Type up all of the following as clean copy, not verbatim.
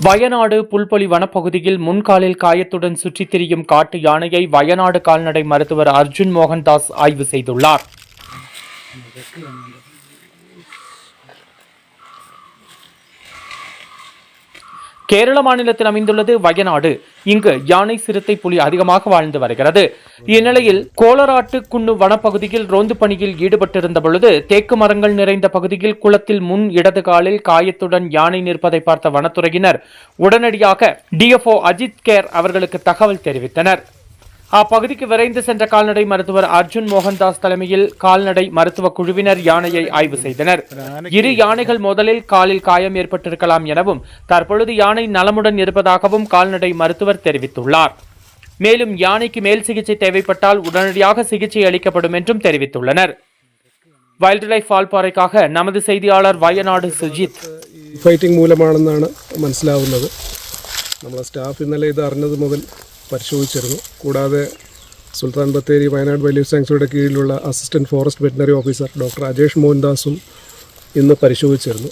வயநாடு புல்பொலி வனப்பகுதியில் முன்காலில் காயத்துடன் சுற்றித் திரியும் காட்டு யானையை வயநாடு கால்நடை மருத்துவர் அர்ஜுன் மோகன்தாஸ் ஆய்வு செய்துள்ளார். கேரள மாநிலத்தில் அமைந்துள்ளது வயநாடு. இங்கு யானை, சிறுத்தை, புலி அதிகமாக வாழ்ந்து வருகிறது. இந்நிலையில் கோலராட்டு குன்னு வனப்பகுதியில் ரோந்து பணியில் ஈடுபட்டிருந்த பொழுது தேக்கு மரங்கள் நிறைந்த பகுதியில் குளத்தில் முன் இடது காலில் காயத்துடன் யானை நிற்பதை பார்த்த வனத்துறையினர் உடனடியாக டிஎஃப்ஓ அஜித் கேர் அவர்களுக்கு தகவல் தெரிவித்தனர். அப்பகுதிக்கு விரைந்து சென்ற கால்நடை மருத்துவர் அர்ஜுன் மோகன்தாஸ் தலைமையில் கால்நடை மருத்துவ குழுவினர் யானையை ஆய்வு செய்தனர். இரு யானைகள் முதலில் காலில் காயம் ஏற்பட்டிருக்கலாம் எனவும் தற்பொழுது யானை நலமுடன் இருப்பதாகவும் கால்நடை மருத்துவர் தெரிவித்துள்ளார். மேலும் யானைக்கு மேல் சிகிச்சை தேவைப்பட்டால் உடனடியாக சிகிச்சை அளிக்கப்படும் என்றும் தெரிவித்துள்ளனர். വൈൽഡ് ലൈഫ് വാൾപ്പാറയ്ക്കാக நமது செய்தியாளர் വയനാട് സുജിത്. ഫൈറ്റിംഗ് മൂലമാണെന്നാണ് മനസ്സിലാവുന്നത്. നമ്മളെ സ്റ്റാഫ് ഇന്നലെ ഇത് അറിഞ്ഞത് മുതൽ പരിശോധിച്ചിരുന്നു. കൂടാതെ സുൽത്താൻ ബത്തേരി വയനാട് വൈൽഡ് ലൈഫ് സാങ്ച്വറിയുടെ കീഴിലുള്ള assistant forest veterinary officer doctor Ajesh മോഹൻദാസും ഇന്ന് പരിശോധിച്ചിരുന്നു.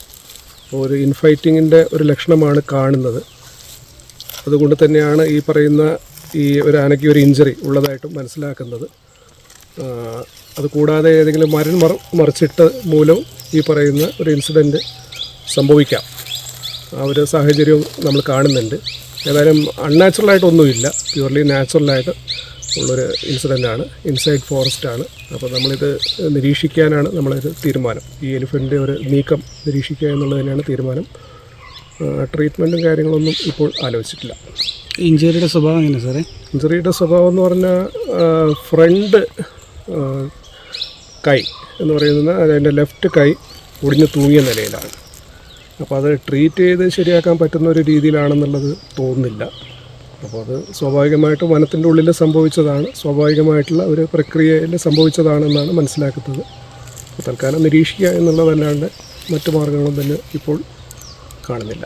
അപ്പോൾ ഒരു ഇൻഫൈറ്റിങ്ങിൻ്റെ ഒരു ലക്ഷണമാണ് കാണുന്നത്. അതുകൊണ്ട് തന്നെയാണ് ഈ പറയുന്ന ഒരു ആനയ്ക്ക് ഒരു ഇഞ്ചറി ഉള്ളതായിട്ടും മനസ്സിലാക്കുന്നത്. അതുകൂടാതെ ഏതെങ്കിലും മറിച്ചിട്ട് മൂലം ഈ പറയുന്ന ഒരു ഇൻസിഡൻറ്റ് സംഭവിക്കാം. ആ ഒരു സാഹചര്യവും നമ്മൾ കാണുന്നുണ്ട്. ഏതായാലും അൺനാച്ചുറലായിട്ടൊന്നുമില്ല, പ്യുവർലി നാച്ചുറലായിട്ട് ഉള്ളൊരു ഇൻസിഡൻ്റാണ്. ഇൻസൈഡ് ഫോറസ്റ്റാണ്. അപ്പോൾ നമ്മളിത് നിരീക്ഷിക്കാനാണ് നമ്മളൊരു തീരുമാനം. ഈ എലിഫൻറ്റിൻ്റെ ഒരു നീക്കം നിരീക്ഷിക്കുക എന്നുള്ളത് തന്നെയാണ് തീരുമാനം. ട്രീറ്റ്മെൻറ്റും കാര്യങ്ങളൊന്നും ഇപ്പോൾ ആലോചിച്ചിട്ടില്ല. ഇഞ്ചുറിയുടെ സ്വഭാവം എങ്ങനെയാണ് സാറേ? ഇഞ്ചുറിയുടെ സ്വഭാവം എന്ന് പറഞ്ഞാൽ ഫ്രണ്ട് കൈ എന്ന് പറയുന്നത് അതിൻ്റെ ലെഫ്റ്റ് കൈ ഒടിഞ്ഞു തൂങ്ങിയ നിലയിലാണ്. അപ്പോൾ അത് ട്രീറ്റ് ചെയ്ത് ശരിയാക്കാൻ പറ്റുന്ന ഒരു രീതിയിലാണെന്നുള്ളത് തോന്നുന്നില്ല. അപ്പോൾ അത് സ്വാഭാവികമായിട്ടും വനത്തിൻ്റെ ഉള്ളിൽ സംഭവിച്ചതാണ്, സ്വാഭാവികമായിട്ടുള്ള ഒരു പ്രക്രിയയിൽ സംഭവിച്ചതാണെന്നാണ് മനസ്സിലാക്കുന്നത്. തൽക്കാലം നിരീക്ഷിക്കുക എന്നുള്ളതല്ലാണ്ട് മറ്റു മാർഗങ്ങളും തന്നെ ഇപ്പോൾ കാണുന്നില്ല.